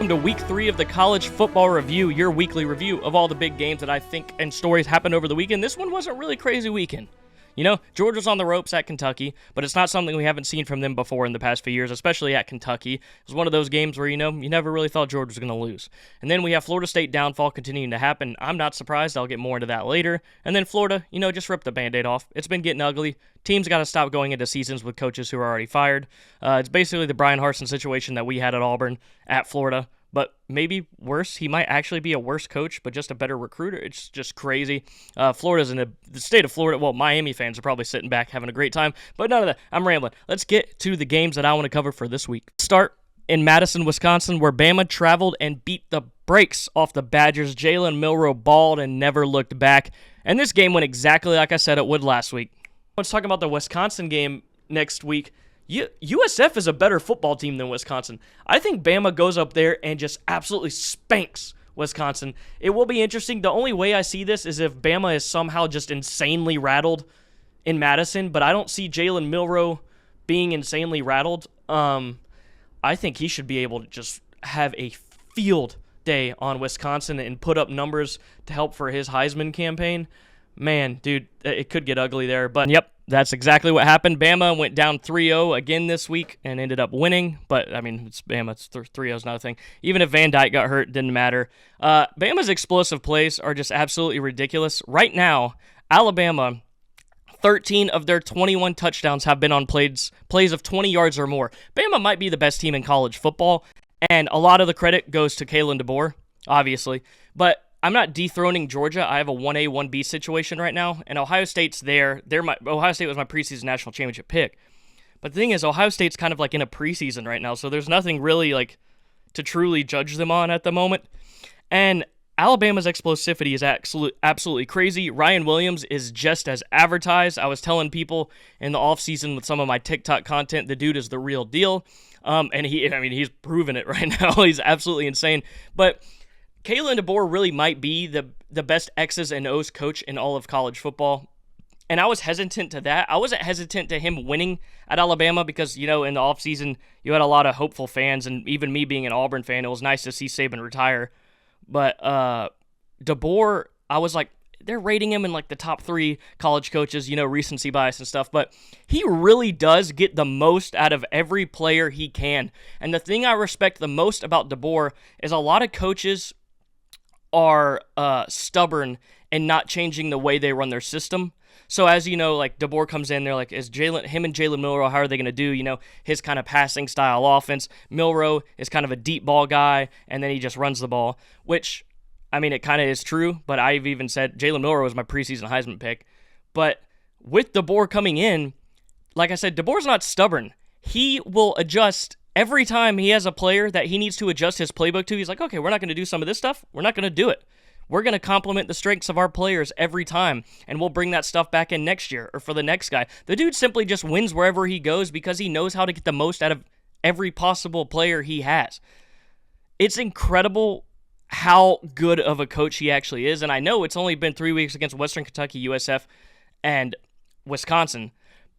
welcome to Week 3 of the College Football Review, your weekly review of all the big games that I think and stories happened over the weekend. This one wasn't really a crazy weekend. You know, Georgia's on the ropes at Kentucky, but it's not something we haven't seen from them before in the past few years, especially at Kentucky. It was one of those games where, you never really thought Georgia was going to lose. And then we have Florida State downfall continuing to happen. I'm not surprised. I'll get more into that later. And then Florida, just ripped the Band-Aid off. It's been getting ugly. Teams got to stop going into seasons with coaches who are already fired. It's basically the Brian Harsin situation that we had at Auburn at Florida. But maybe worse, he might actually be a worse coach, but just a better recruiter. It's just crazy. Florida's in the state of Florida. Well, Miami fans are probably sitting back having a great time, but none of that. I'm rambling. Let's get to the games that I want to cover for this week. Start in Madison, Wisconsin, where Bama traveled and beat the brakes off the Badgers. Jalen Milroe balled and never looked back. And this game went exactly like I said it would last week. Let's talk about the Wisconsin game next week. USF is a better football team than Wisconsin. I think Bama goes up there and just absolutely spanks Wisconsin. It will be interesting. The only way I see this is if Bama is somehow just insanely rattled in Madison, but I don't see Jalen Milroe being insanely rattled. I think he should be able to just have a field day on Wisconsin and put up numbers to help for his Heisman campaign. Man, dude, it could get ugly there, but yep. That's exactly what happened. Bama went down 3-0 again this week and ended up winning. But, it's Bama. It's 3-0 is not a thing. Even if Van Dyke got hurt, didn't matter. Bama's explosive plays are just absolutely ridiculous. Right now, Alabama, 13 of their 21 touchdowns have been on plays of 20 yards or more. Bama might be the best team in college football, and a lot of the credit goes to Kalen DeBoer, obviously. But I'm not dethroning Georgia. I have a 1A, 1B situation right now, and Ohio State's there. Ohio State was my preseason national championship pick. But the thing is, Ohio State's kind of like in a preseason right now, so there's nothing really like to truly judge them on at the moment. And Alabama's explosivity is absolutely crazy. Ryan Williams is just as advertised. I was telling people in the offseason with some of my TikTok content, the dude is the real deal. And he's proven it right now. He's absolutely insane. But Kalen DeBoer really might be the best X's and O's coach in all of college football. And I was hesitant to that. I wasn't hesitant to him winning at Alabama because, in the offseason, you had a lot of hopeful fans. And even me being an Auburn fan, it was nice to see Saban retire. But DeBoer, I was like, they're rating him in like the top 3 college coaches, recency bias and stuff. But he really does get the most out of every player he can. And the thing I respect the most about DeBoer is a lot of coaches are stubborn and not changing the way they run their system. So as you know, like DeBoer comes in, they're like, him and Jalen Milroe, how are they going to do, his kind of passing style offense? Milroe is kind of a deep ball guy, and then he just runs the ball, which, it kind of is true, but I've even said Jalen Milroe was my preseason Heisman pick. But with DeBoer coming in, like I said, DeBoer's not stubborn. He will adjust. Every time he has a player that he needs to adjust his playbook to, he's like, okay, we're not going to do some of this stuff. We're not going to do it. We're going to complement the strengths of our players every time, and we'll bring that stuff back in next year or for the next guy. The dude simply just wins wherever he goes because he knows how to get the most out of every possible player he has. It's incredible how good of a coach he actually is, and I know it's only been 3 weeks against Western Kentucky, USF, and Wisconsin.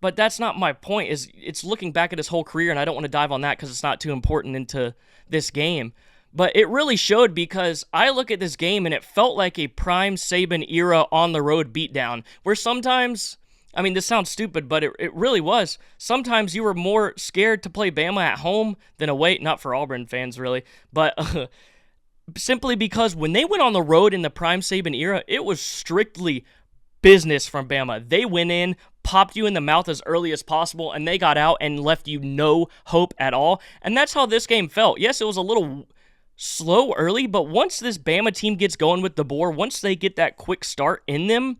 But that's not my point. It's looking back at his whole career, and I don't want to dive on that because it's not too important into this game. But it really showed because I look at this game, and it felt like a prime Saban era on-the-road beatdown, where sometimes, this sounds stupid, but it really was. Sometimes you were more scared to play Bama at home than away. Not for Auburn fans, really, but simply because when they went on the road in the prime Saban era, it was strictly business from Bama. They went in, popped you in the mouth as early as possible, and they got out and left you no hope at all. And that's how this game felt. Yes, it was a little slow early, but once this Bama team gets going with DeBoer, once they get that quick start in them,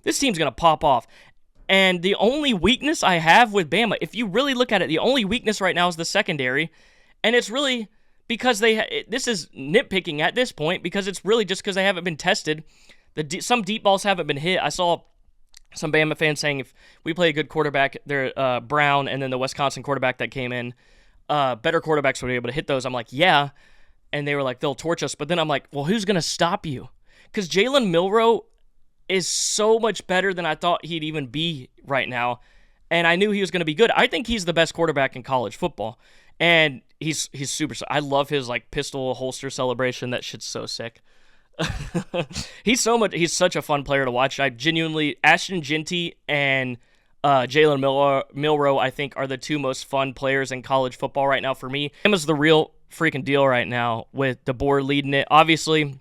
this team's going to pop off. And the only weakness I have with Bama, if you really look at it, the only weakness right now is the secondary. And it's really because this is nitpicking at this point because it's really just because they haven't been tested. Some deep balls haven't been hit. I saw some Bama fans saying if we play a good quarterback, they're Brown and then the Wisconsin quarterback that came in, better quarterbacks would be able to hit those. I'm like, yeah. And they were like, they'll torch us. But then I'm like, well, who's going to stop you? Because Jalen Milroe is so much better than I thought he'd even be right now. And I knew he was going to be good. I think he's the best quarterback in college football. And he's super. I love his like pistol holster celebration. That shit's so sick. He's such a fun player to watch. I genuinely, Ashton Genty and Jalen Milroe, I think, are the two most fun players in college football right now for me. Bama's the real freaking deal right now with DeBoer leading it. Obviously,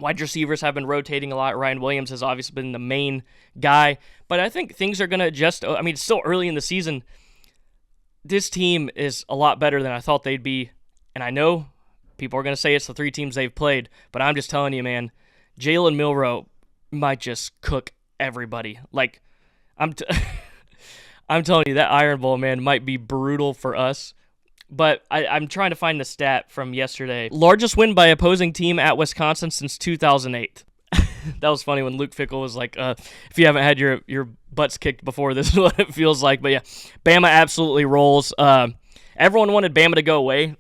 wide receivers have been rotating a lot. Ryan Williams has obviously been the main guy, but I think things are going to adjust. I mean, it's still early in the season. This team is a lot better than I thought they'd be, and I know people are going to say it's the three teams they've played, but I'm just telling you, man, Jalen Milroe might just cook everybody. Like, I'm telling you, that Iron Bowl, man, might be brutal for us. But I'm trying to find the stat from yesterday. Largest win by opposing team at Wisconsin since 2008. That was funny when Luke Fickell was like, if you haven't had your butts kicked before, this is what it feels like. But yeah, Bama absolutely rolls. Everyone wanted Bama to go away.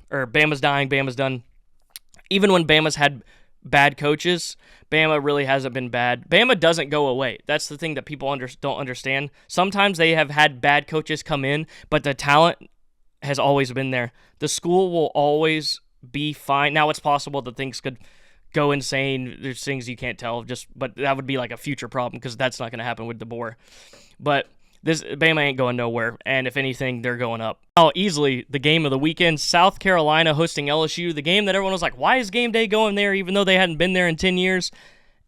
Or Bama's dying, Bama's done. Even when Bama's had bad coaches, Bama really hasn't been bad. Bama doesn't go away. That's the thing that people don't understand. Sometimes they have had bad coaches come in, but the talent has always been there. The school will always be fine. Now it's possible that things could go insane. There's things you can't tell, but that would be like a future problem because that's not going to happen with DeBoer. But this Bama ain't going nowhere, and if anything, they're going up. Now, easily the game of the weekend, South Carolina hosting LSU, the game that everyone was like, why is game day going there, even though they hadn't been there in 10 years?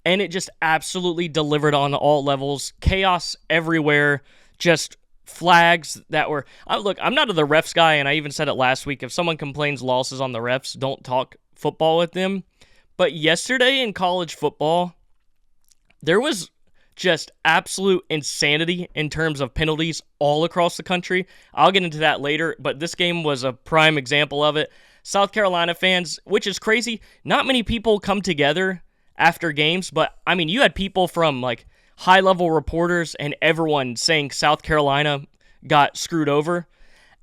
And it just absolutely delivered on all levels. Chaos everywhere, just flags that were... Look, I'm not the refs guy, and I even said it last week. If someone complains losses on the refs, don't talk football with them. But yesterday in college football, there was just absolute insanity in terms of penalties all across the country. I'll get into that later, but this game was a prime example of it. South Carolina fans, which is crazy, not many people come together after games, but I mean, you had people from like high-level reporters and everyone saying South Carolina got screwed over.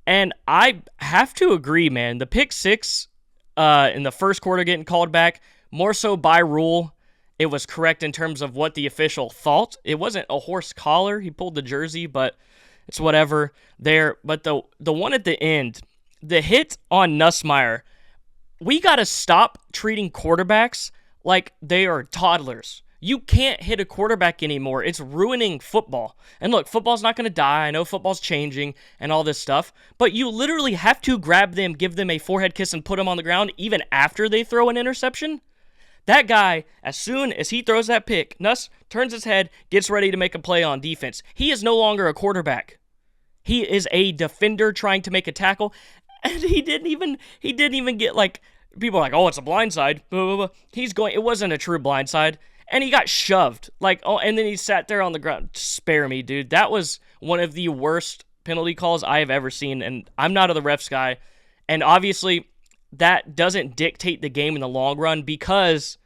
And I have to agree, man. The pick six in the first quarter getting called back, more so by rule. It was correct in terms of what the official thought. It wasn't a horse collar. He pulled the jersey, but it's whatever there. But the one at the end, the hit on Nussmeier, we got to stop treating quarterbacks like they are toddlers. You can't hit a quarterback anymore. It's ruining football. And look, football's not going to die. I know football's changing and all this stuff, but you literally have to grab them, give them a forehead kiss, and put them on the ground even after they throw an interception. That guy, as soon as he throws that pick, Nuss turns his head, gets ready to make a play on defense. He is no longer a quarterback. He is a defender trying to make a tackle, and he didn't even get like, people are like, oh, it's a blindside. Blah, blah, blah. It wasn't a true blindside, and he got shoved. Like, oh, and then he sat there on the ground. Spare me, dude. That was one of the worst penalty calls I have ever seen, and I'm not the refs guy, and obviously that doesn't dictate the game in the long run because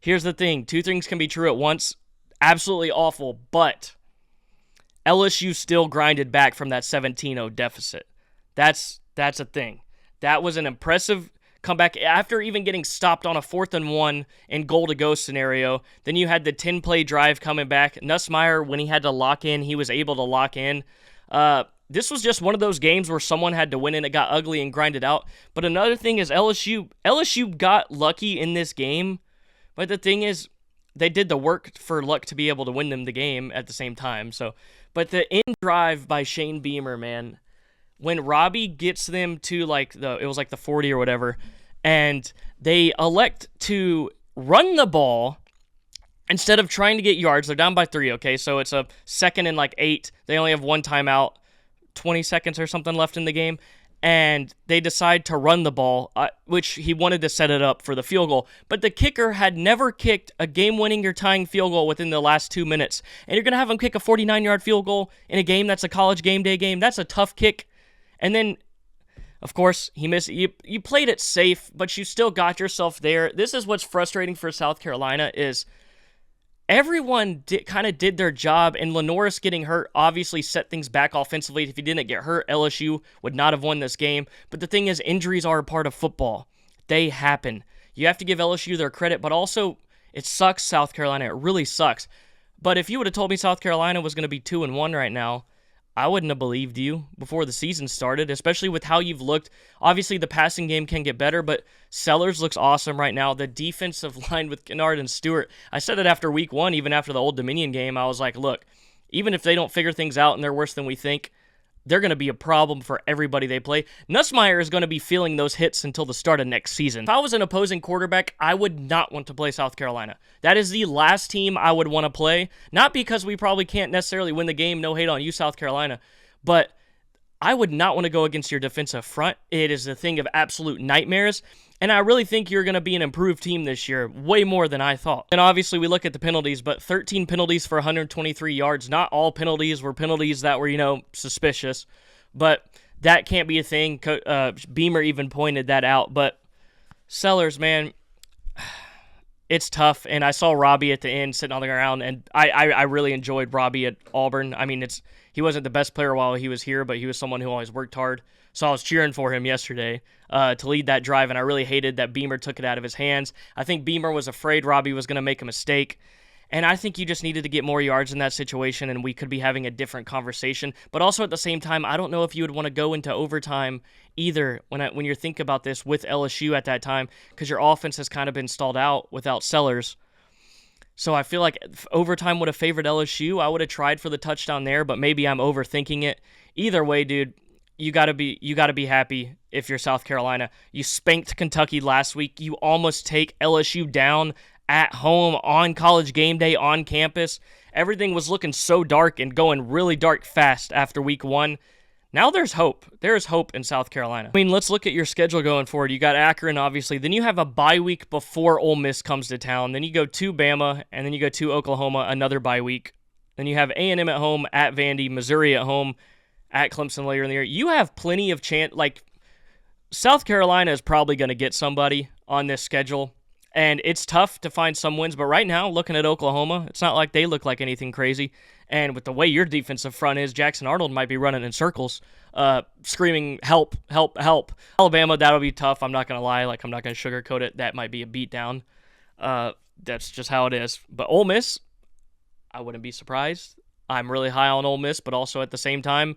here's the thing. Two things can be true at once. Absolutely awful, but LSU still grinded back from that 17-0 deficit. That's a thing. That was an impressive comeback after even getting stopped on a 4th and 1 and goal-to-go scenario. Then you had the 10-play drive coming back. Nussmeier, when he had to lock in, he was able to lock in. This was just one of those games where someone had to win and it got ugly and grinded out. But another thing is LSU got lucky in this game. But the thing is, they did the work for luck to be able to win them the game at the same time. But the end drive by Shane Beamer, man, when Robbie gets them to it was like the 40 or whatever, and they elect to run the ball instead of trying to get yards. They're down by 3, okay? So it's a 2nd and 8. They only have one timeout. 20 seconds or something left in the game, and they decide to run the ball, which he wanted to set it up for the field goal. But the kicker had never kicked a game-winning or tying field goal within the last 2 minutes. And you're going to have him kick a 49-yard field goal in a game that's a college game day game. That's a tough kick. And then, of course, he missed. You played it safe, but you still got yourself there. This is what's frustrating for South Carolina is everyone kind of did their job, and Lenoris getting hurt obviously set things back offensively. If he didn't get hurt, LSU would not have won this game. But the thing is, injuries are a part of football. They happen. You have to give LSU their credit, but also it sucks, South Carolina. It really sucks. But if you would have told me South Carolina was going to be 2-1 right now, I wouldn't have believed you before the season started, especially with how you've looked. Obviously, the passing game can get better, but Sellers looks awesome right now. The defensive line with Kennard and Stewart, I said it after week one, even after the Old Dominion game. I was like, look, even if they don't figure things out and they're worse than we think, they're going to be a problem for everybody they play. Nussmeier is going to be feeling those hits until the start of next season. If I was an opposing quarterback, I would not want to play South Carolina. That is the last team I would want to play. Not because we probably can't necessarily win the game, no hate on you, South Carolina, but I would not want to go against your defensive front. It is a thing of absolute nightmares. And I really think you're going to be an improved team this year, way more than I thought. And obviously, we look at the penalties, but 13 penalties for 123 yards. Not all penalties were penalties that were, suspicious. But that can't be a thing. Beamer even pointed that out. But Sellers, man, it's tough. And I saw Robbie at the end sitting on the ground, and I really enjoyed Robbie at Auburn. I mean, he wasn't the best player while he was here, but he was someone who always worked hard. So I was cheering for him yesterday to lead that drive, and I really hated that Beamer took it out of his hands. I think Beamer was afraid Robbie was going to make a mistake, and I think you just needed to get more yards in that situation, and we could be having a different conversation. But also at the same time, I don't know if you would want to go into overtime either when you're thinking about this with LSU at that time, because your offense has kind of been stalled out without Sellers. So I feel like if overtime would have favored LSU. I would have tried for the touchdown there, but maybe I'm overthinking it. Either way, dude, you gotta be happy if you're South Carolina. You spanked Kentucky last week. You almost take LSU down at home on College game day on campus. Everything was looking so dark and going really dark fast after week one. Now there's hope. There is hope in South Carolina. I mean, let's look at your schedule going forward. You got Akron, obviously. Then you have a bye week before Ole Miss comes to town. Then you go to Bama, and then you go to Oklahoma, another bye week. Then you have A&M at home, at Vandy, Missouri at home, at Clemson later in the year. You have plenty of chance. Like, South Carolina is probably going to get somebody on this schedule, and it's tough to find some wins. But right now, looking at Oklahoma, it's not like they look like anything crazy. And with the way your defensive front is, Jackson Arnold might be running in circles, screaming, help, help, help. Alabama, that'll be tough. I'm not going to lie. Like, I'm not going to sugarcoat it. That might be a beatdown. That's just how it is. But Ole Miss, I wouldn't be surprised. I'm really high on Ole Miss, but also at the same time,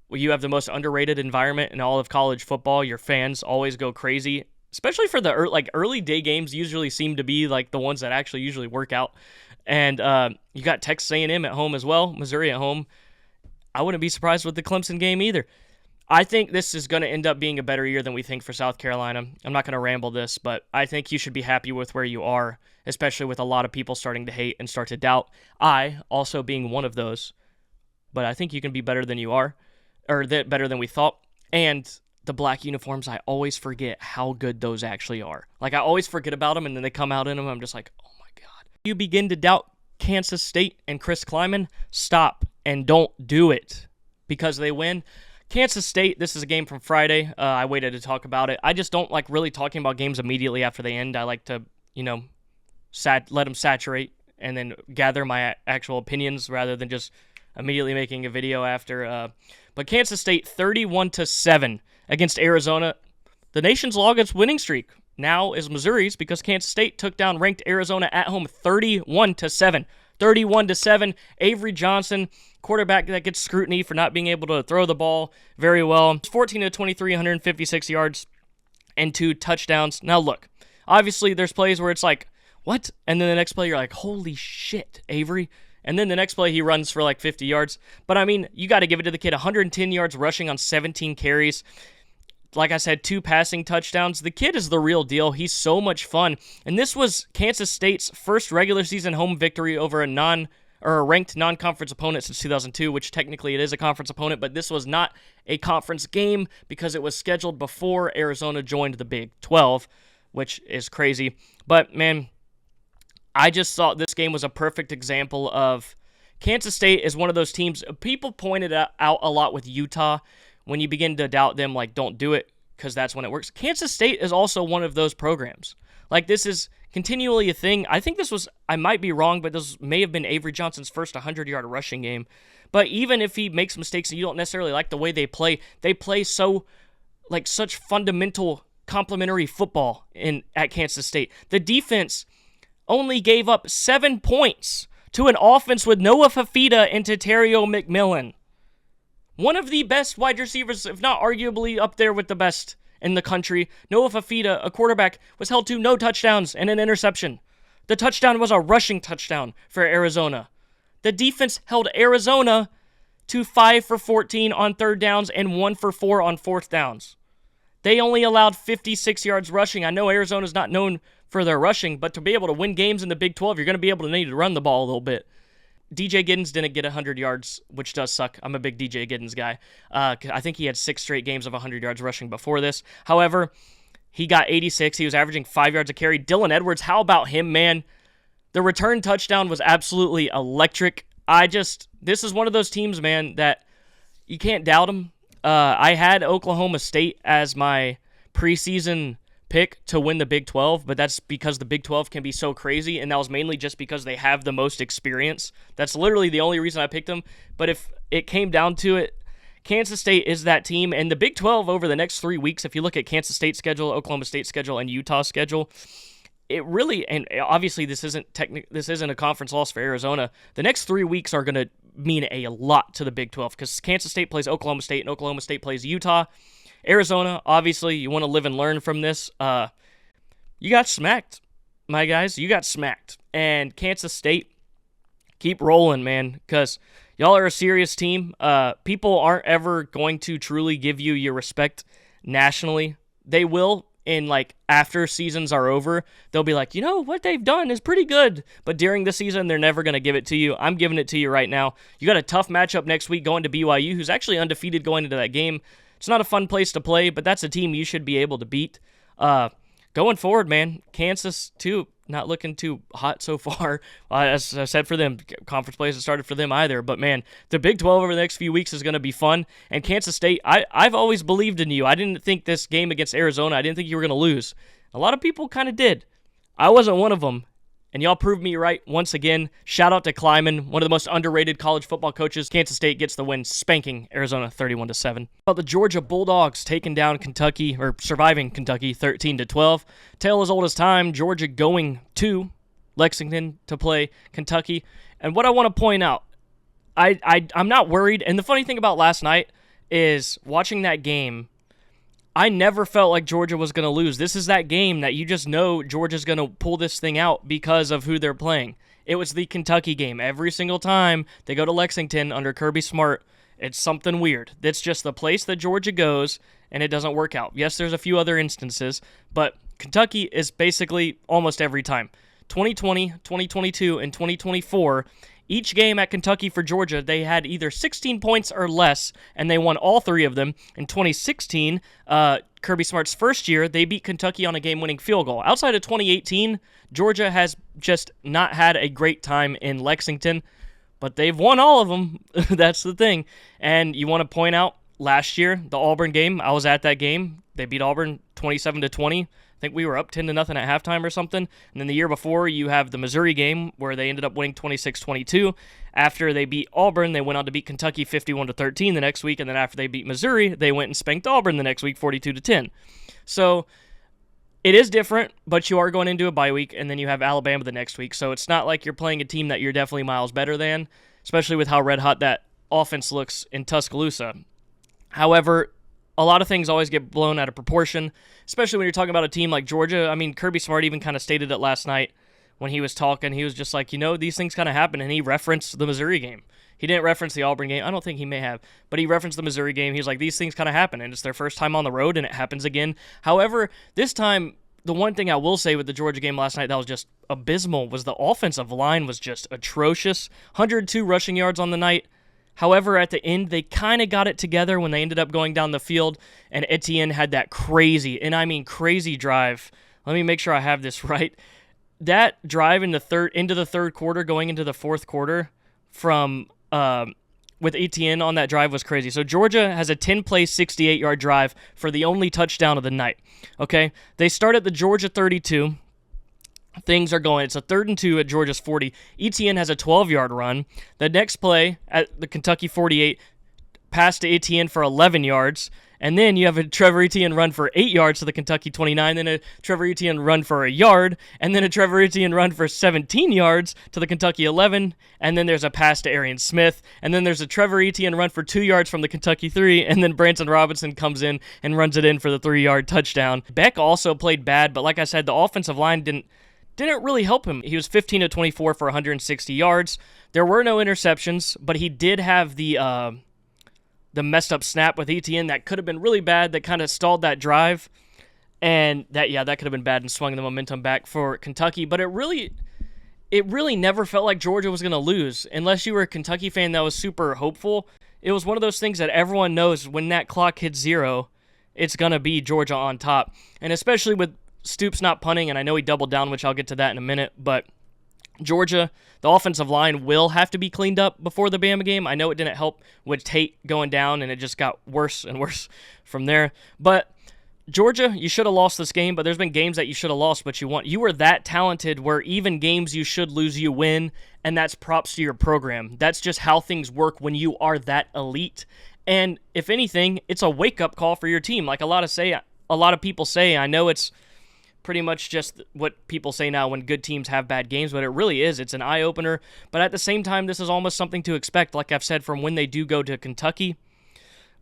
you have the most underrated environment in all of college football. Your fans always go crazy, especially for the early day games. Usually seem to be like the ones that actually usually work out. And you got Texas A&M at home as well, Missouri at home. I wouldn't be surprised with the Clemson game either. I think this is going to end up being a better year than we think for South Carolina. I'm not going to ramble this, but I think you should be happy with where you are, especially with a lot of people starting to hate and start to doubt. I also being one of those. But I think you can be better than you are, or better than we thought. And the black uniforms, I always forget how good those actually are. Like, I always forget about them, and then they come out in them, I'm just like, oh my God. You begin to doubt Kansas State and Chris Kleiman, stop and don't do it because they win. Kansas State, this is a game from Friday. I waited to talk about it. I just don't like really talking about games immediately after they end. I like to, let them saturate and then gather my actual opinions rather than just immediately making a video after. But Kansas State 31-7 against Arizona. The nation's longest winning streak now is Missouri's because Kansas State took down ranked Arizona at home 31-7. 31-7. Avery Johnson, quarterback that gets scrutiny for not being able to throw the ball very well. 14-23, 156 yards and 2 touchdowns. Now look, obviously there's plays where it's like, what? And then the next play you're like, holy shit, Avery. And then the next play he runs for like 50 yards. But I mean, you got to give it to the kid. 110 yards rushing on 17 carries. Like I said, 2 passing touchdowns. The kid is the real deal. He's so much fun. And this was Kansas State's first regular season home victory over a ranked non-conference opponent since 2002, which technically it is a conference opponent, but this was not a conference game because it was scheduled before Arizona joined the Big 12, which is crazy. But man, I just thought this game was a perfect example of Kansas State is one of those teams. People pointed out a lot with Utah. When you begin to doubt them, like, don't do it because that's when it works. Kansas State is also one of those programs. Like, this is continually a thing. I think this was, I might be wrong, but this may have been Avery Johnson's first 100-yard rushing game. But even if he makes mistakes and you don't necessarily like the way they play so, like, such fundamental complementary football at Kansas State. The defense only gave up 7 points to an offense with Noah Fafita and Terrio McMillan. One of the best wide receivers, if not arguably up there with the best in the country, Noah Fafita, a quarterback, was held to no touchdowns and an interception. The touchdown was a rushing touchdown for Arizona. The defense held Arizona to 5 for 14 on third downs and 1 for 4 on fourth downs. They only allowed 56 yards rushing. I know Arizona's not known for their rushing, but to be able to win games in the Big 12, you're going to be able to need to run the ball a little bit. DJ Giddens didn't get 100 yards, which does suck. I'm a big DJ Giddens guy. I think he had 6 straight games of 100 yards rushing before this. However, he got 86. He was averaging 5 yards a carry. Dylan Edwards, how about him, man? The return touchdown was absolutely electric. This is one of those teams, man, that you can't doubt them. I had Oklahoma State as my preseason pick to win the Big 12, but that's because the Big 12 can be so crazy, and that was mainly just because they have the most experience. That's literally the only reason I picked them. But if it came down to it, Kansas State is that team, and the Big 12 over the next 3 weeks, if you look at Kansas State's schedule, Oklahoma State's schedule, and Utah's schedule, it really, and obviously this isn't a conference loss for Arizona. The next 3 weeks are going to mean a lot to the Big 12 because Kansas State plays Oklahoma State and Oklahoma State plays Utah. Arizona, obviously, you want to live and learn from this. You got smacked, my guys. You got smacked. And Kansas State, keep rolling, man, because y'all are a serious team. People aren't ever going to truly give you your respect nationally. They will after seasons are over. They'll be like, what they've done is pretty good. But during the season, they're never going to give it to you. I'm giving it to you right now. You got a tough matchup next week going to BYU, who's actually undefeated going into that game. It's not a fun place to play, but that's a team you should be able to beat. Going forward, man, Kansas, too, not looking too hot so far. As I said for them, conference play hasn't started for them either. But, man, the Big 12 over the next few weeks is going to be fun. And Kansas State, I've always believed in you. I didn't think this game against Arizona, I didn't think you were going to lose. A lot of people kind of did. I wasn't one of them. And y'all proved me right once again. Shout out to Kleiman, one of the most underrated college football coaches. Kansas State gets the win, spanking Arizona 31-7. About the Georgia Bulldogs taking down Kentucky, or surviving Kentucky 13-12. Tale as old as time, Georgia going to Lexington to play Kentucky. And what I want to point out, I'm not worried. And the funny thing about last night is watching that game, I never felt like Georgia was going to lose. This is that game that you just know Georgia's going to pull this thing out because of who they're playing. It was the Kentucky game. Every single time they go to Lexington under Kirby Smart, it's something weird. It's just the place that Georgia goes, and it doesn't work out. Yes, there's a few other instances, but Kentucky is basically almost every time. 2020, 2022, and 2024, each game at Kentucky for Georgia, they had either 16 points or less, and they won all 3 of them. In 2016, Kirby Smart's first year, they beat Kentucky on a game-winning field goal. Outside of 2018, Georgia has just not had a great time in Lexington, but they've won all of them. That's the thing. And you want to point out, last year, the Auburn game, I was at that game. They beat Auburn 27-20. I think we were up 10-0 at halftime or something. And then the year before, you have the Missouri game where they ended up winning 26-22. After they beat Auburn, they went on to beat Kentucky 51-13 the next week. And then after they beat Missouri, they went and spanked Auburn the next week 42-10. So it is different, but you are going into a bye week, and then you have Alabama the next week. So it's not like you're playing a team that you're definitely miles better than, especially with how red hot that offense looks in Tuscaloosa. However, a lot of things always get blown out of proportion, especially when you're talking about a team like Georgia. I mean, Kirby Smart even kind of stated it last night when he was talking. He was just like, these things kind of happen, and he referenced the Missouri game. He didn't reference the Auburn game. I don't think he may have, but he referenced the Missouri game. He was like, these things kind of happen, and it's their first time on the road, and it happens again. However, this time, the one thing I will say with the Georgia game last night that was just abysmal was the offensive line was just atrocious. 102 rushing yards on the night. However, at the end, they kind of got it together when they ended up going down the field, and Etienne had that crazy, and I mean crazy drive. Let me make sure I have this right. That drive into the third quarter, going into the fourth quarter, from with Etienne on that drive was crazy. So Georgia has a 10-play, 68-yard drive for the only touchdown of the night. Okay, they start at the Georgia 32. Things are going. It's a 3rd and 2 at Georgia's 40. Etienne has a 12-yard run. The next play at the Kentucky 48, pass to Etienne for 11 yards, and then you have a Trevor Etienne run for 8 yards to the Kentucky 29, then a Trevor Etienne run for a yard, and then a Trevor Etienne run for 17 yards to the Kentucky 11, and then there's a pass to Arian Smith, and then there's a Trevor Etienne run for 2 yards from the Kentucky 3, and then Branson Robinson comes in and runs it in for the 3-yard touchdown. Beck also played bad, but like I said, the offensive line didn't really help him. He was 15 of 24 for 160 yards. There were no interceptions, but he did have the messed up snap with Etienne that could have been really bad, that kind of stalled that drive. And that could have been bad and swung the momentum back for Kentucky. But it really never felt like Georgia was going to lose. Unless you were a Kentucky fan that was super hopeful, it was one of those things that everyone knows when that clock hits 0, it's going to be Georgia on top. And especially with Stoops not punting, and I know he doubled down, which I'll get to that in a minute, but Georgia, the offensive line will have to be cleaned up before the Bama game. I know it didn't help with Tate going down, and it just got worse and worse from there. But Georgia, you should have lost this game, but there's been games that you should have lost, but you won. You were that talented where even games you should lose, you win, and that's props to your program. That's just how things work when you are that elite. And if anything, it's a wake-up call for your team. Like a lot of people say, I know it's pretty much just what people say now when good teams have bad games, but it really is. It's an eye-opener. But at the same time, this is almost something to expect, like I've said, from when they do go to Kentucky.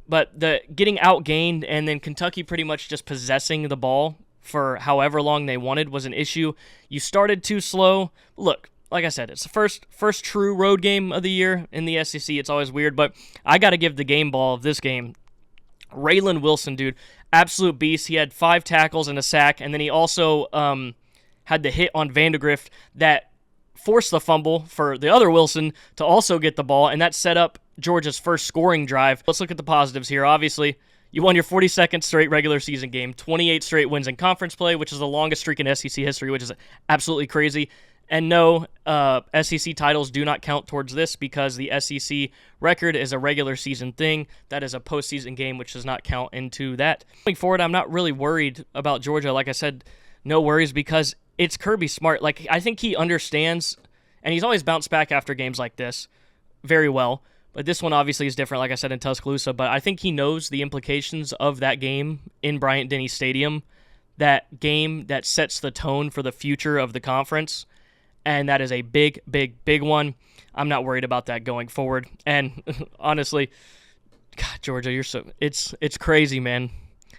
But the getting outgained and then Kentucky pretty much just possessing the ball for however long they wanted was an issue. You started too slow. Look, like I said, it's the first true road game of the year in the SEC. It's always weird, but I got to give the game ball of this game. Raylan Wilson, dude, absolute beast. He had 5 tackles and a sack, and then he also had the hit on Vandegrift that forced the fumble for the other Wilson to also get the ball, and that set up Georgia's first scoring drive. Let's look at the positives here. Obviously, you won your 42nd straight regular season game, 28 straight wins in conference play, which is the longest streak in SEC history, which is absolutely crazy. And no, SEC titles do not count towards this because the SEC record is a regular season thing. That is a postseason game, which does not count into that. Going forward, I'm not really worried about Georgia. Like I said, no worries because it's Kirby Smart. Like, I think he understands, and he's always bounced back after games like this very well. But this one obviously is different, like I said, in Tuscaloosa. But I think he knows the implications of that game in Bryant-Denny Stadium, that game that sets the tone for the future of the conference. And that is a big, big, big one. I'm not worried about that going forward. And honestly, God, Georgia, it's crazy, man.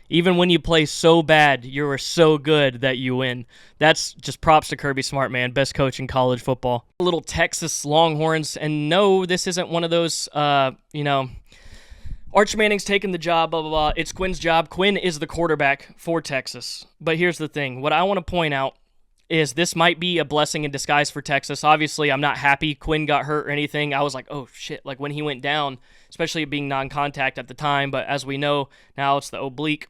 Even when you play so bad, you are so good that you win. That's just props to Kirby Smart, man. Best coach in college football. Little Texas Longhorns. And no, this isn't one of those, Arch Manning's taking the job, blah, blah, blah. It's Quinn's job. Quinn is the quarterback for Texas. But here's the thing. What I want to point out is this might be a blessing in disguise for Texas. Obviously, I'm not happy Quinn got hurt or anything. I was like, oh, shit, like when he went down, especially being non-contact at the time. But as we know, now it's the oblique.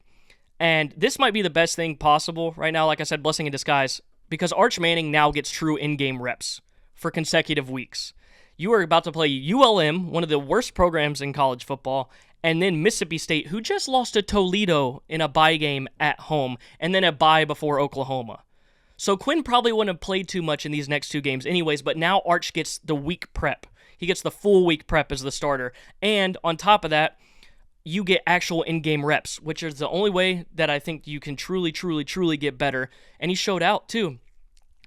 And this might be the best thing possible right now. Like I said, blessing in disguise, because Arch Manning now gets true in-game reps for consecutive weeks. You are about to play ULM, one of the worst programs in college football, and then Mississippi State, who just lost to Toledo in a bye game at home, and then a bye before Oklahoma. So Quinn probably wouldn't have played too much in these next 2 games anyways, but now Arch gets the week prep. He gets the full week prep as the starter. And on top of that, you get actual in-game reps, which is the only way that I think you can truly, truly, truly get better. And he showed out, too,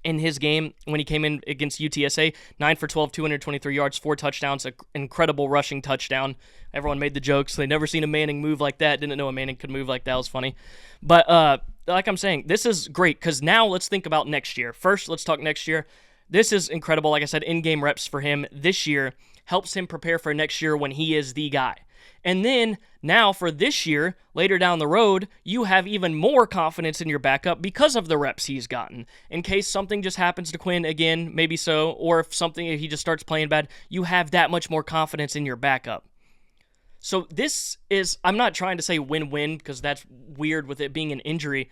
in his game when he came in against UTSA. 9 for 12, 223 yards, 4 touchdowns, an incredible rushing touchdown. Everyone made the jokes. They never seen a Manning move like that. Didn't know a Manning could move like that. It was funny. But like I'm saying, this is great because now let's think about next year. First, let's talk next year. This is incredible. Like I said, in-game reps for him this year helps him prepare for next year when he is the guy. And then now for this year, later down the road, you have even more confidence in your backup because of the reps he's gotten. In case something just happens to Quinn again, maybe so, or if he just starts playing bad, you have that much more confidence in your backup. So this is, I'm not trying to say win-win because that's weird with it being an injury,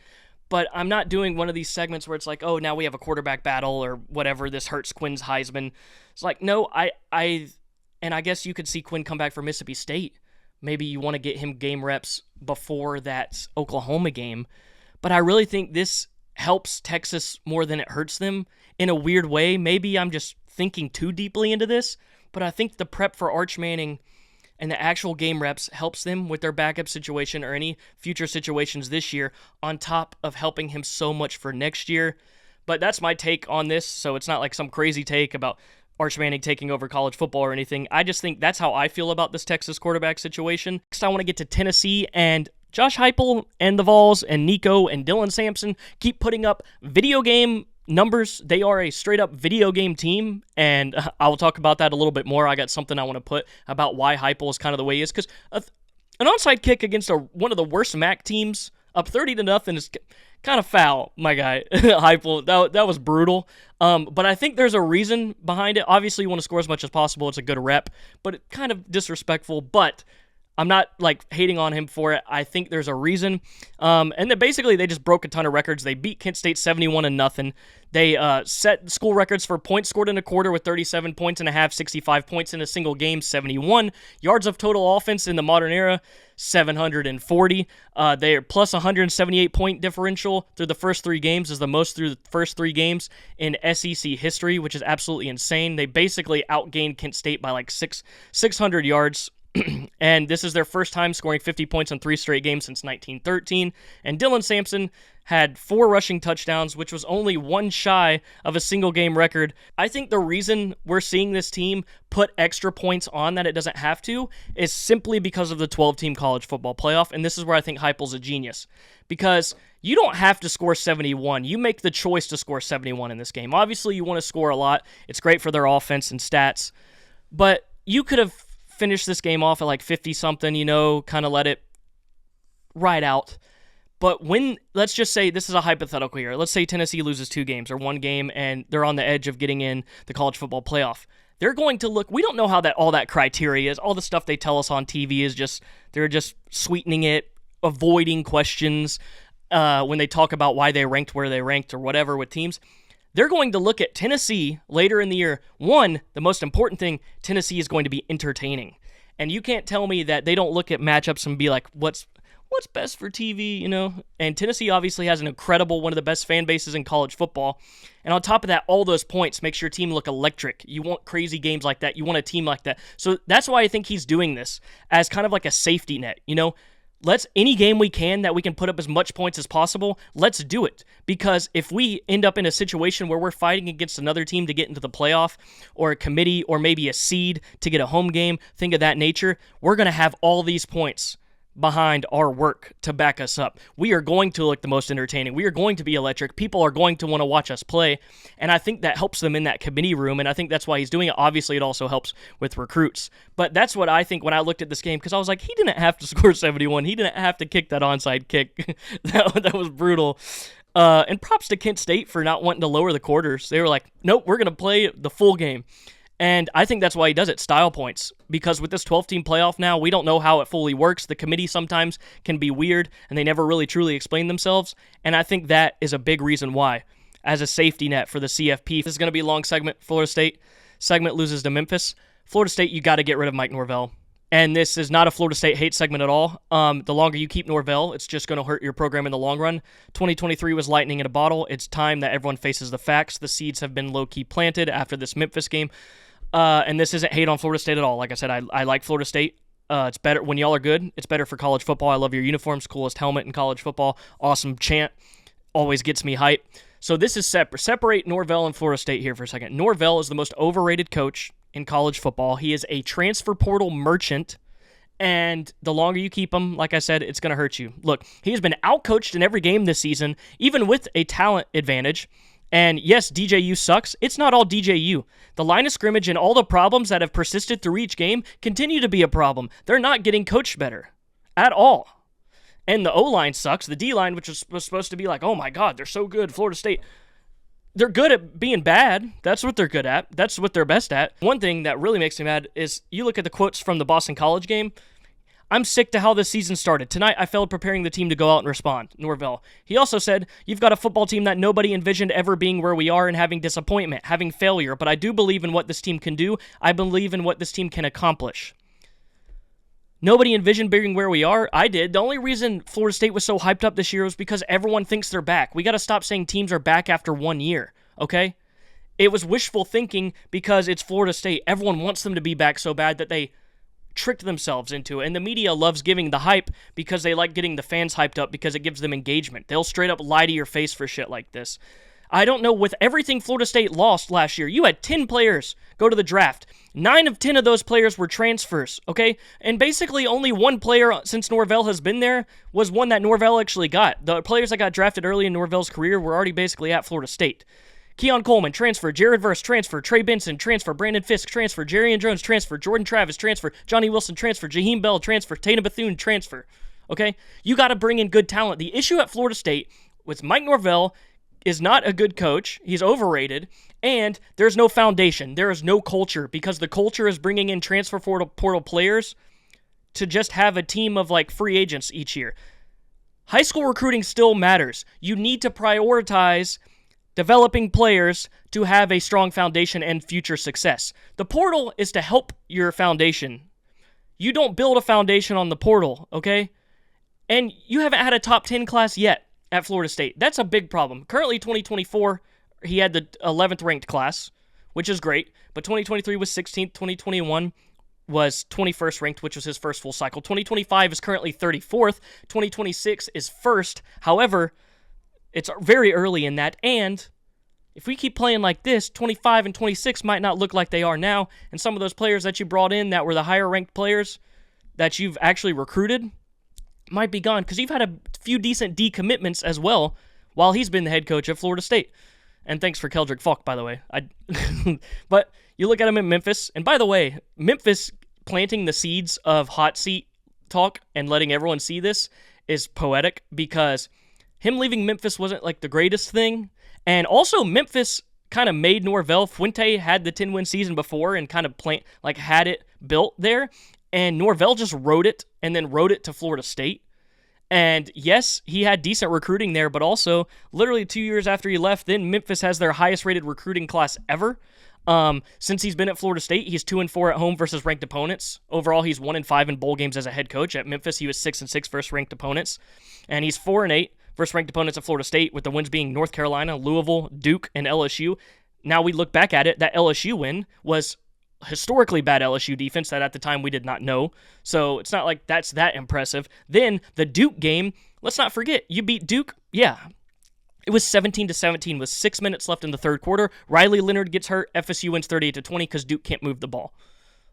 but I'm not doing one of these segments where it's like, oh, now we have a quarterback battle or whatever, this hurts Quinn's Heisman. It's like, no, and I guess you could see Quinn come back for Mississippi State. Maybe you want to get him game reps before that Oklahoma game. But I really think this helps Texas more than it hurts them in a weird way. Maybe I'm just thinking too deeply into this, but I think the prep for Arch Manning and the actual game reps helps them with their backup situation or any future situations this year, on top of helping him so much for next year. But that's my take on this, so it's not like some crazy take about Arch Manning taking over college football or anything. I just think that's how I feel about this Texas quarterback situation. Next, I want to get to Tennessee, and Josh Heupel and the Vols and Nico and Dylan Sampson keep putting up video game numbers. They are a straight-up video game team, and I will talk about that a little bit more. I got something I want to put about why Heupel is kind of the way he is, because an onside kick against one of the worst MAC teams, up 30-0, is kind of foul, my guy. Heupel, that was brutal. But I think there's a reason behind it. Obviously, you want to score as much as possible. It's a good rep, but it's kind of disrespectful. But I'm not like hating on him for it. I think there's a reason. And then basically they just broke a ton of records. They beat Kent State 71-0. They set school records for points scored in a quarter with 37 points and a half, 65 points in a single game, 71. Yards of total offense in the modern era, 740. They are plus 178 point differential through the first 3 games, is the most through the first 3 games in SEC history, which is absolutely insane. They basically outgained Kent State by like 600 yards. And this is their first time scoring 50 points in 3 straight games since 1913. And Dylan Sampson had 4 rushing touchdowns, which was only 1 shy of a single game record. I think the reason we're seeing this team put extra points on that it doesn't have to is simply because of the 12-team college football playoff. And this is where I think Heupel's a genius, because you don't have to score 71. You make the choice to score 71 in this game. Obviously, you want to score a lot. It's great for their offense and stats. But you could have finish this game off at like 50-something, kind of let it ride out. But let's just say, this is a hypothetical here. Let's say Tennessee loses 2 games or 1 game and they're on the edge of getting in the college football playoff. They're going to look, we don't know how all that criteria is. All the stuff they tell us on TV is they're just sweetening it, avoiding questions when they talk about why they ranked where they ranked or whatever with teams. They're going to look at Tennessee later in the year. One, the most important thing, Tennessee is going to be entertaining. And you can't tell me that they don't look at matchups and be like, what's best for TV, And Tennessee obviously has one of the best fan bases in college football. And on top of that, all those points makes your team look electric. You want crazy games like that. You want a team like that. So that's why I think he's doing this as kind of like a safety net, any game we can that we can put up as much points as possible, let's do it. Because if we end up in a situation where we're fighting against another team to get into the playoff, or a committee, or maybe a seed to get a home game, thing of that nature, we're going to have all these points behind our work to back us up. We are going to look the most entertaining. We are going to be electric. People are going to want to watch us play. And I think that helps them in that committee room. And I think that's why he's doing it. Obviously, it also helps with recruits. But that's what I think when I looked at this game, because I was like, he didn't have to score 71. He didn't have to kick that onside kick. that was brutal. And props to Kent State for not wanting to lower the quarters. They were like, nope, we're going to play the full game. And I think that's why he does it, style points. Because with this 12-team playoff now, we don't know how it fully works. The committee sometimes can be weird, and they never really truly explain themselves. And I think that is a big reason why, as a safety net for the CFP. This is going to be a long segment. Florida State segment loses to Memphis. Florida State, you got to get rid of Mike Norvell. And this is not a Florida State hate segment at all. The longer you keep Norvell, it's just going to hurt your program in the long run. 2023 was lightning in a bottle. It's time that everyone faces the facts. The seeds have been low-key planted after this Memphis game. And this isn't hate on Florida State at all. Like I said, I like Florida State. It's better when y'all are good. It's better for college football. I love your uniforms. Coolest helmet in college football. Awesome chant. Always gets me hype. So this is separate. Separate Norvell and Florida State here for a second. Norvell is the most overrated coach in college football. He is a transfer portal merchant. And the longer you keep him, like I said, it's going to hurt you. Look, he has been outcoached in every game this season, even with a talent advantage. And yes, DJU sucks. It's not all DJU. The line of scrimmage and all the problems that have persisted through each game continue to be a problem. They're not getting coached better at all. And the O-line sucks. The D-line, which was supposed to be like, oh my God, they're so good, Florida State. They're good at being bad. That's what they're good at. That's what they're best at. One thing that really makes me mad is you look at the quotes from the Boston College game. I'm sick to how this season started. Tonight, I failed preparing the team to go out and respond. Norvell. He also said, you've got a football team that nobody envisioned ever being where we are and having disappointment, having failure, but I do believe in what this team can do. I believe in what this team can accomplish. Nobody envisioned being where we are. I did. The only reason Florida State was so hyped up this year was because everyone thinks they're back. We got to stop saying teams are back after 1 year, okay? It was wishful thinking because it's Florida State. Everyone wants them to be back so bad that they tricked themselves into it. And the media loves giving the hype because they like getting the fans hyped up because it gives them engagement. They'll straight up lie to your face for shit like this. I don't know, with everything Florida State lost last year, you had 10 players go to the draft. 9 of 10 of those players were transfers, okay? And basically only one player since Norvell has been there was one that Norvell actually got. The players that got drafted early in Norvell's career were already basically at Florida State. Keon Coleman, transfer. Jared Verse, transfer. Trey Benson, transfer. Brandon Fisk, transfer. Jarian Jones, transfer. Jordan Travis, transfer. Johnny Wilson, transfer. Jaheim Bell, transfer. Tatum Bethune, transfer. Okay? You got to bring in good talent. The issue at Florida State with Mike Norvell is not a good coach. He's overrated. And there's no foundation. There is no culture because the culture is bringing in transfer portal players to just have a team of like free agents each year. High school recruiting still matters. You need to prioritize developing players to have a strong foundation and future success. The portal is to help your foundation. You don't build a foundation on the portal, okay? And you haven't had a top 10 class yet at Florida State. That's a big problem. Currently, 2024, he had the 11th ranked class, which is great, but 2023 was 16th, 2021 was 21st ranked, which was his first full cycle. 2025 is currently 34th, 2026 is first. However, it's very early in that, and if we keep playing like this, 25 and 26 might not look like they are now, and some of those players that you brought in that were the higher-ranked players that you've actually recruited might be gone, because you've had a few decent decommitments as well while he's been the head coach at Florida State. And thanks for Keldrick Falk, by the way. But you look at him in Memphis, and by the way, Memphis planting the seeds of hot seat talk and letting everyone see this is poetic, because him leaving Memphis wasn't like the greatest thing. And also Memphis kind of made Norvell. Fuente had the 10-win season before and kind of had it built there. And Norvell just wrote it and then wrote it to Florida State. And yes, he had decent recruiting there, but also literally 2 years after he left, then Memphis has their highest rated recruiting class ever. Since he's been at Florida State, he's 2-4 at home versus ranked opponents. Overall, he's 1-5 in bowl games as a head coach. At Memphis, he was 6-6 versus ranked opponents. And he's 4-8 versus ranked opponents at Florida State, with the wins being North Carolina, Louisville, Duke, and LSU. Now we look back at it, that LSU win was historically bad LSU defense that at the time we did not know. So it's not like that's that impressive. Then the Duke game, let's not forget, you beat Duke. Yeah, it was 17-17 with 6 minutes left in the third quarter. Riley Leonard gets hurt. FSU wins 38-20 because Duke can't move the ball.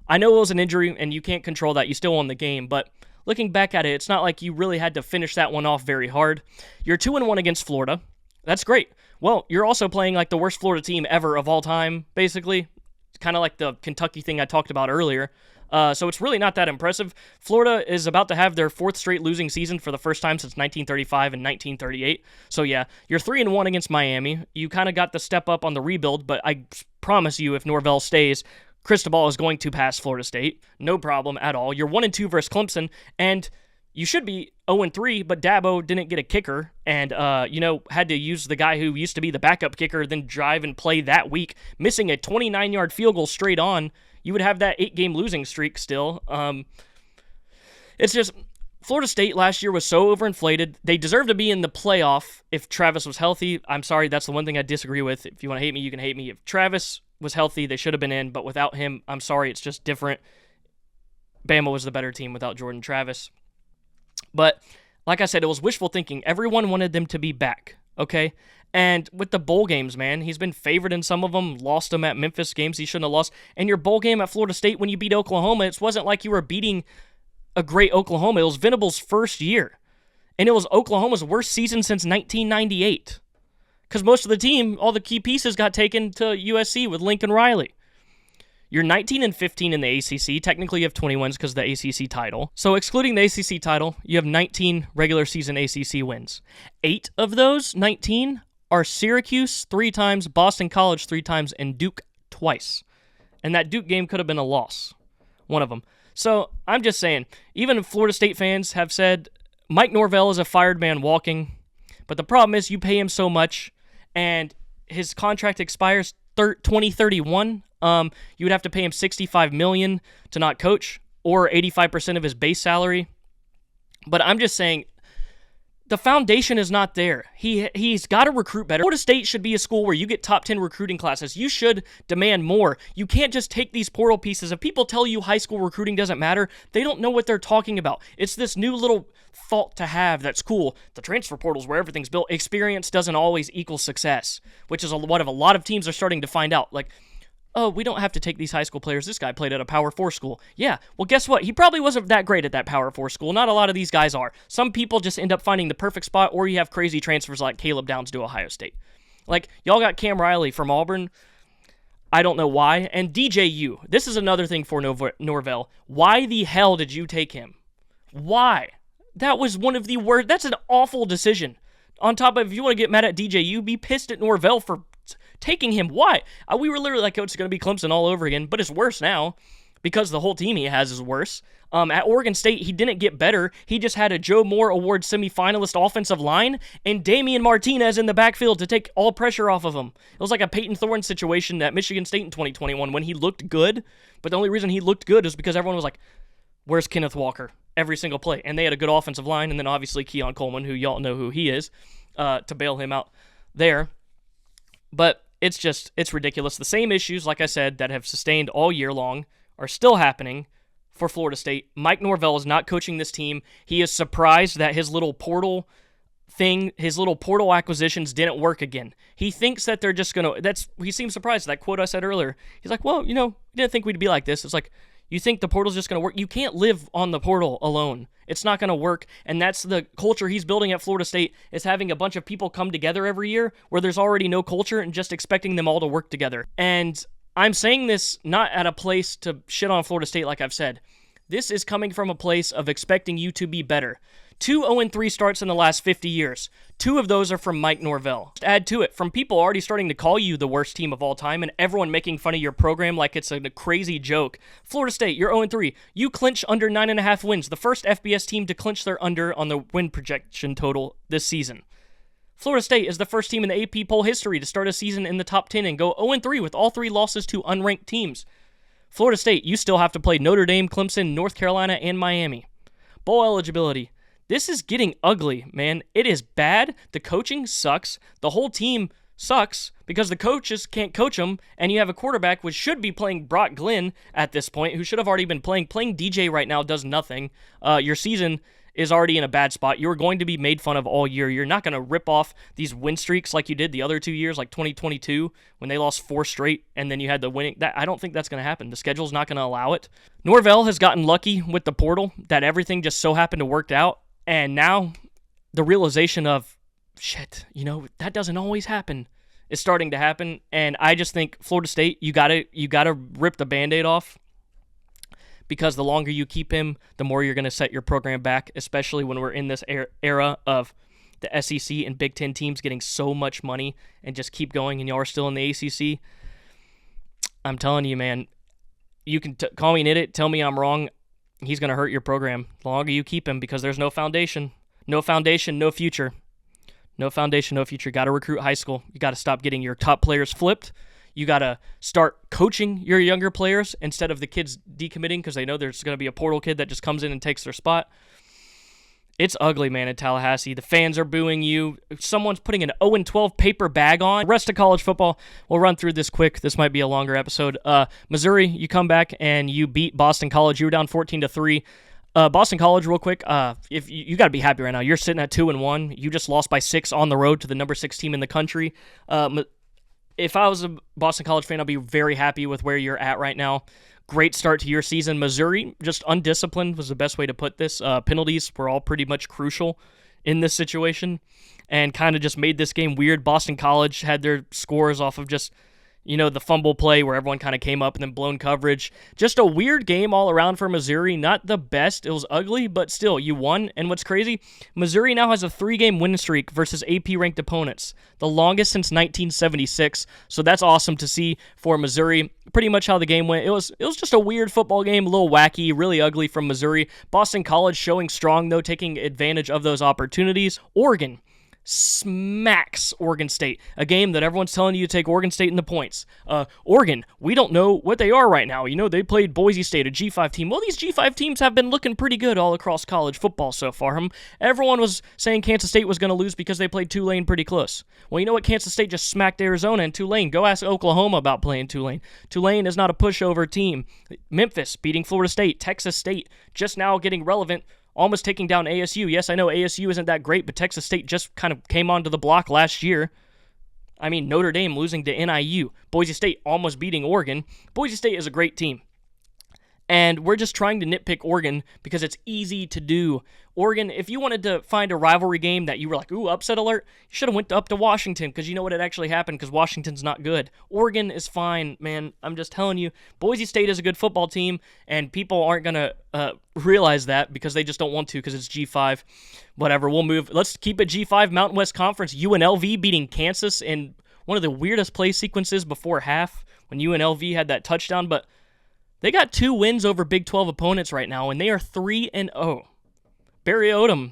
I know it was an injury and you can't control that. You still won the game, but looking back at it, it's not like you really had to finish that one off very hard. You're 2-1 against Florida. That's great. Well, you're also playing like the worst Florida team ever of all time, basically. It's kind of like the Kentucky thing I talked about earlier. So it's really not that impressive. Florida is about to have their 4th straight losing season for the first time since 1935 and 1938. So yeah, you're 3-1 against Miami. You kind of got the step up on the rebuild, but I promise you if Norvell stays, Cristobal is going to pass Florida State. No problem at all. You're 1-2 versus Clemson, and you should be 0-3, but Dabo didn't get a kicker and, had to use the guy who used to be the backup kicker, then drive and play that week, missing a 29-yard field goal straight on. You would have that 8-game losing streak still. It's just, Florida State last year was so overinflated. They deserve to be in the playoff if Travis was healthy. I'm sorry, that's the one thing I disagree with. If you want to hate me, you can hate me. If Travis was healthy, they should have been in, but without him, I'm sorry, it's just different. Bama was the better team without Jordan Travis. But like I said, it was wishful thinking. Everyone wanted them to be back, okay? And with the bowl games, man, he's been favored in some of them, lost them at Memphis games he shouldn't have lost. And your bowl game at Florida State when you beat Oklahoma, it wasn't like you were beating a great Oklahoma. It was Venable's first year. And it was Oklahoma's worst season since 1998. Because most of the team, all the key pieces got taken to USC with Lincoln Riley. You're 19-15 in the ACC. Technically, you have 20 wins because of the ACC title. So excluding the ACC title, you have 19 regular season ACC wins. 8 of those 19 are Syracuse 3 times, Boston College 3 times, and Duke twice. And that Duke game could have been a loss. One of them. So I'm just saying, even Florida State fans have said, Mike Norvell is a fired man walking. But the problem is you pay him so much, and his contract expires 2031. You would have to pay him $65 million to not coach, or 85% of his base salary. But I'm just saying, The foundation is not there. He's got to recruit better. Florida State should be a school where you get top 10 recruiting classes. You should demand more. You can't just take these portal pieces. If people tell you high school recruiting doesn't matter, they don't know what they're talking about. It's this new little thought to have that's cool. The transfer portal's where everything's built. Experience doesn't always equal success, which is what a lot of teams are starting to find out. Like, oh, we don't have to take these high school players. This guy played at a Power 4 school. Yeah, well, guess what? He probably wasn't that great at that Power 4 school. Not a lot of these guys are. Some people just end up finding the perfect spot, or you have crazy transfers like Caleb Downs to Ohio State. Like, y'all got Cam Riley from Auburn. I don't know why. And DJU. This is another thing for Norvell. Why the hell did you take him? Why? That was one of the worst. That's an awful decision. On top of, if you want to get mad at DJU, be pissed at Norvell for taking him. Why? We were literally like, oh, it's going to be Clemson all over again, but it's worse now because the whole team he has is worse. At Oregon State, he didn't get better. He just had a Joe Moore Award semifinalist offensive line and Damian Martinez in the backfield to take all pressure off of him. It was like a Peyton Thorne situation at Michigan State in 2021 when he looked good, but the only reason he looked good is because everyone was like, where's Kenneth Walker? Every single play. And they had a good offensive line, and then obviously Keon Coleman, who y'all know who he is, to bail him out there. But it's ridiculous. The same issues, like I said, that have sustained all year long are still happening for Florida State. Mike Norvell is not coaching this team. He is surprised that his little portal acquisitions didn't work again. He thinks that they're just going to, he seems surprised. That quote I said earlier, he's like, well, we didn't think we'd be like this. It's like, you think the portal's just going to work? You can't live on the portal alone. It's not going to work, and that's the culture he's building at Florida State, is having a bunch of people come together every year where there's already no culture and just expecting them all to work together. And I'm saying this not at a place to shit on Florida State like I've said. This is coming from a place of expecting you to be better. 2 0-3 starts in the last 50 years. 2 of those are from Mike Norvell. Just add to it, from people already starting to call you the worst team of all time and everyone making fun of your program like it's a crazy joke. Florida State, you're 0-3. You clinch under 9.5 wins. The first FBS team to clinch their under on the win projection total this season. Florida State is the first team in the AP poll history to start a season in the top 10 and go 0-3 with all 3 losses to unranked teams. Florida State, you still have to play Notre Dame, Clemson, North Carolina, and Miami. Bowl eligibility. This is getting ugly, man. It is bad. The coaching sucks. The whole team sucks because the coaches can't coach them, and you have a quarterback which should be playing Brock Glenn at this point, who should have already been playing. Playing DJ right now does nothing. Your season is already in a bad spot. You're going to be made fun of all year. You're not going to rip off these win streaks like you did the other 2 years, like 2022, when they lost 4 straight, and then you had the winning. I don't think that's going to happen. The schedule's not going to allow it. Norvell has gotten lucky with the portal that everything just so happened to work out. And now the realization of, shit, that doesn't always happen is starting to happen. And I just think Florida State, you gotta rip the Band-Aid off, because the longer you keep him, the more you're going to set your program back, especially when we're in this era of the SEC and Big Ten teams getting so much money and just keep going, and y'all are still in the ACC. I'm telling you, man, you can call me an idiot, tell me I'm wrong. He's going to hurt your program the longer you keep him, because there's no foundation. No foundation, no future. No foundation, no future. Got to recruit high school. You got to stop getting your top players flipped. You got to start coaching your younger players instead of the kids decommitting because they know there's going to be a portal kid that just comes in and takes their spot. It's ugly, man, in Tallahassee. The fans are booing you. Someone's putting an 0-12 paper bag on. The rest of college football, we'll run through this quick. This might be a longer episode. Missouri, you come back and you beat Boston College. You were down 14-3. Boston College, real quick, if you got to be happy right now. You're sitting at 2-1. You just lost by 6 on the road to the number 6 team in the country. If I was a Boston College fan, I'd be very happy with where you're at right now. Great start to your season. Missouri, just undisciplined was the best way to put this. Penalties were all pretty much crucial in this situation and kind of just made this game weird. Boston College had their scores off of just, the fumble play where everyone kind of came up and then blown coverage. Just a weird game all around for Missouri. Not the best. It was ugly, but still, you won. And what's crazy, Missouri now has a 3-game win streak versus AP-ranked opponents, the longest since 1976. So that's awesome to see for Missouri. Pretty much how the game went. It was just a weird football game, a little wacky, really ugly from Missouri. Boston College showing strong, though, taking advantage of those opportunities. Oregon. smacks Oregon State, a game that everyone's telling you to take Oregon State in the points. Oregon, we don't know what they are right now. They played Boise State, a G5 team. Well, these G5 teams have been looking pretty good all across college football so far. Everyone was saying Kansas State was going to lose because they played Tulane pretty close. Well, you know what? Kansas State just smacked Arizona and Tulane. Go ask Oklahoma about playing Tulane. Tulane is not a pushover team. Memphis beating Florida State. Texas State just now getting relevant, almost taking down ASU. Yes, I know ASU isn't that great, but Texas State just kind of came onto the block last year. I mean, Notre Dame losing to NIU. Boise State almost beating Oregon. Boise State is a great team. And we're just trying to nitpick Oregon because it's easy to do. Oregon, if you wanted to find a rivalry game that you were like, ooh, upset alert, you should have went up to Washington because you know what had actually happened because Washington's not good. Oregon is fine, man. I'm just telling you, Boise State is a good football team, and people aren't going to realize that because they just don't want to because it's G5. Whatever, we'll move. Let's keep it G5. Mountain West Conference, UNLV beating Kansas in one of the weirdest play sequences before half when UNLV had that touchdown, but they got 2 wins over Big 12 opponents right now, and they are 3-0. Barry Odom,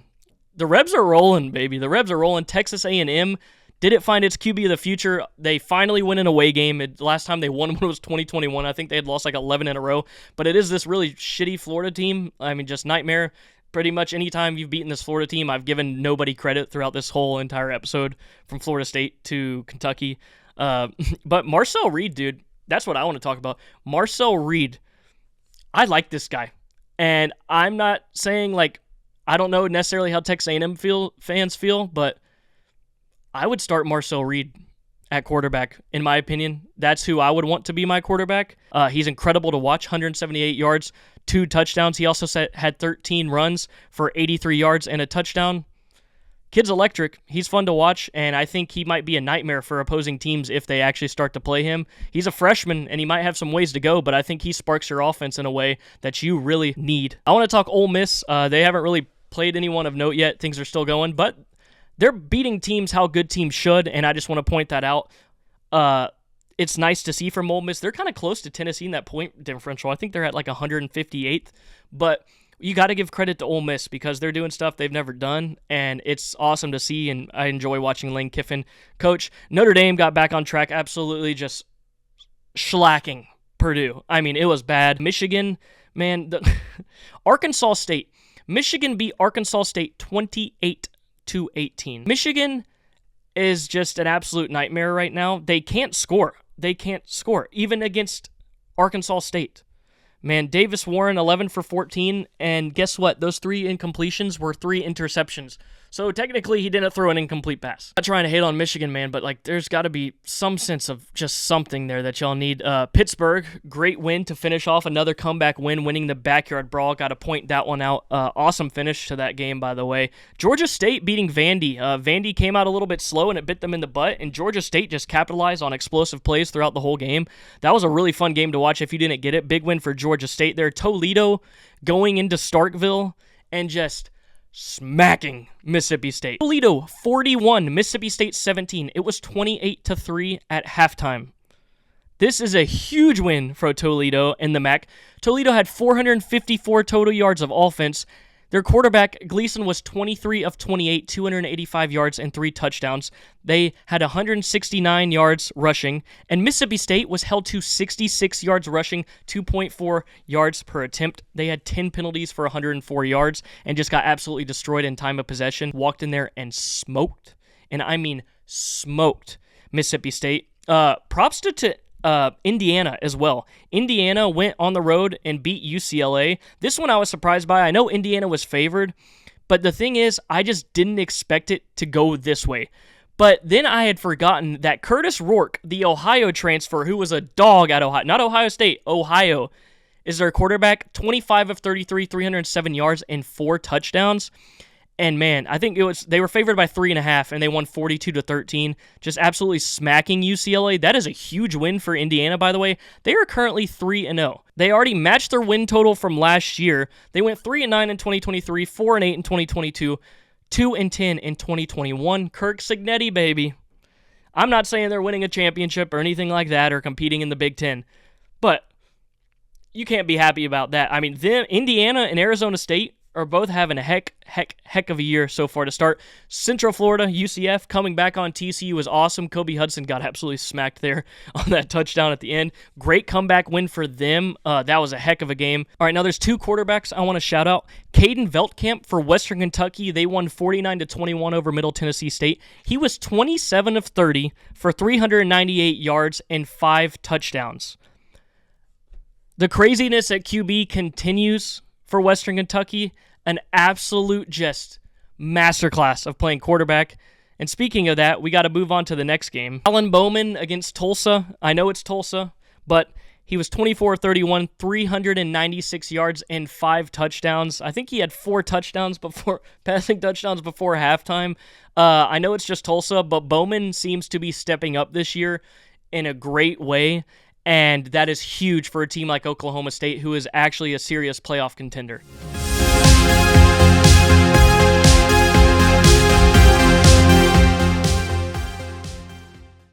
the Rebs are rolling, baby. The Rebs are rolling. Texas A&M didn't find its QB of the future. They finally win an away game. Last time they won was 2021. I think they had lost like 11 in a row. But it is this really shitty Florida team. I mean, just nightmare. Pretty much anytime you've beaten this Florida team, I've given nobody credit throughout this whole entire episode from Florida State to Kentucky. But Marcel Reed, dude. That's what I want to talk about. Marcel Reed. I like this guy. And I'm not saying, like, I don't know necessarily how Texas A&M fans feel, but I would start Marcel Reed at quarterback, in my opinion. That's who I would want to be my quarterback. He's incredible to watch, 178 yards, 2 touchdowns. He also had 13 runs for 83 yards and a touchdown. Kid's electric. He's fun to watch, and I think he might be a nightmare for opposing teams if they actually start to play him. He's a freshman, and he might have some ways to go, but I think he sparks your offense in a way that you really need. I want to talk Ole Miss. They haven't really played anyone of note yet. Things are still going, but they're beating teams how good teams should, and I just want to point that out. It's nice to see from Ole Miss. They're kind of close to Tennessee in that point differential. I think they're at like 158th, but you got to give credit to Ole Miss because they're doing stuff they've never done, and it's awesome to see, and I enjoy watching Lane Kiffin coach. Notre Dame got back on track, absolutely just shellacking Purdue. I mean, it was bad. Michigan, man, Arkansas State. Michigan beat Arkansas State 28-18. Michigan is just an absolute nightmare right now. They can't score. Even against Arkansas State. Man, Davis Warren, 11 for 14, and guess what? Those 3 incompletions were 3 interceptions. So technically, he didn't throw an incomplete pass. I'm not trying to hate on Michigan, man, but like, there's got to be some sense of just something there that y'all need. Pittsburgh, great win to finish off another comeback win, winning the backyard brawl. Got to point that one out. Awesome finish to that game, by the way. Georgia State beating Vandy. Vandy came out a little bit slow, and it bit them in the butt, and Georgia State just capitalized on explosive plays throughout the whole game. That was a really fun game to watch if you didn't get it. Big win for Georgia State there. Toledo going into Starkville and just smacking Mississippi State. Toledo 41, Mississippi State 17. It was 28-3 at halftime. This is a huge win for Toledo in the MAC. Toledo had 454 total yards of offense. Their quarterback, Gleason, was 23 of 28, 285 yards and 3 touchdowns. They had 169 yards rushing, and Mississippi State was held to 66 yards rushing, 2.4 yards per attempt. They had 10 penalties for 104 yards and just got absolutely destroyed in time of possession. Walked in there and smoked, and I mean smoked, Mississippi State. Props to Indiana as well. Indiana went on the road and beat UCLA. This one I was surprised by. I know Indiana was favored, but the thing is, I just didn't expect it to go this way. But then I had forgotten that Curtis Rourke, the Ohio transfer, who was a dog at Ohio, not Ohio State, Ohio, is their quarterback. 25 of 33, 307 yards and 4 touchdowns. And man, I think they were favored by 3.5, and they won 42-13, just absolutely smacking UCLA. That is a huge win for Indiana, by the way. They are currently 3-0. They already matched their win total from last year. They went 3-9 in 2023, 4-8 in 2022, 2-10 in 2021. Kirk Cignetti, baby. I'm not saying they're winning a championship or anything like that or competing in the Big Ten, but you can't be happy about that. I mean, Indiana and Arizona State are both having a heck of a year so far to start. Central Florida, UCF, coming back on TCU was awesome. Kobe Hudson got absolutely smacked there on that touchdown at the end. Great comeback win for them. That was a heck of a game. All right, now there's two quarterbacks I want to shout out. Caden Veltkamp for Western Kentucky. They won 49-21 over Middle Tennessee State. He was 27 of 30 for 398 yards and 5 touchdowns. The craziness at QB continues for Western Kentucky. An absolute just masterclass of playing quarterback. And speaking of that, we got to move on to the next game. Alan Bowman against Tulsa. I know it's Tulsa, but he was 24-31, 396 yards and 5 touchdowns. I think he had 4 passing touchdowns before halftime. I know it's just Tulsa, but Bowman seems to be stepping up this year in a great way. And that is huge for a team like Oklahoma State, who is actually a serious playoff contender.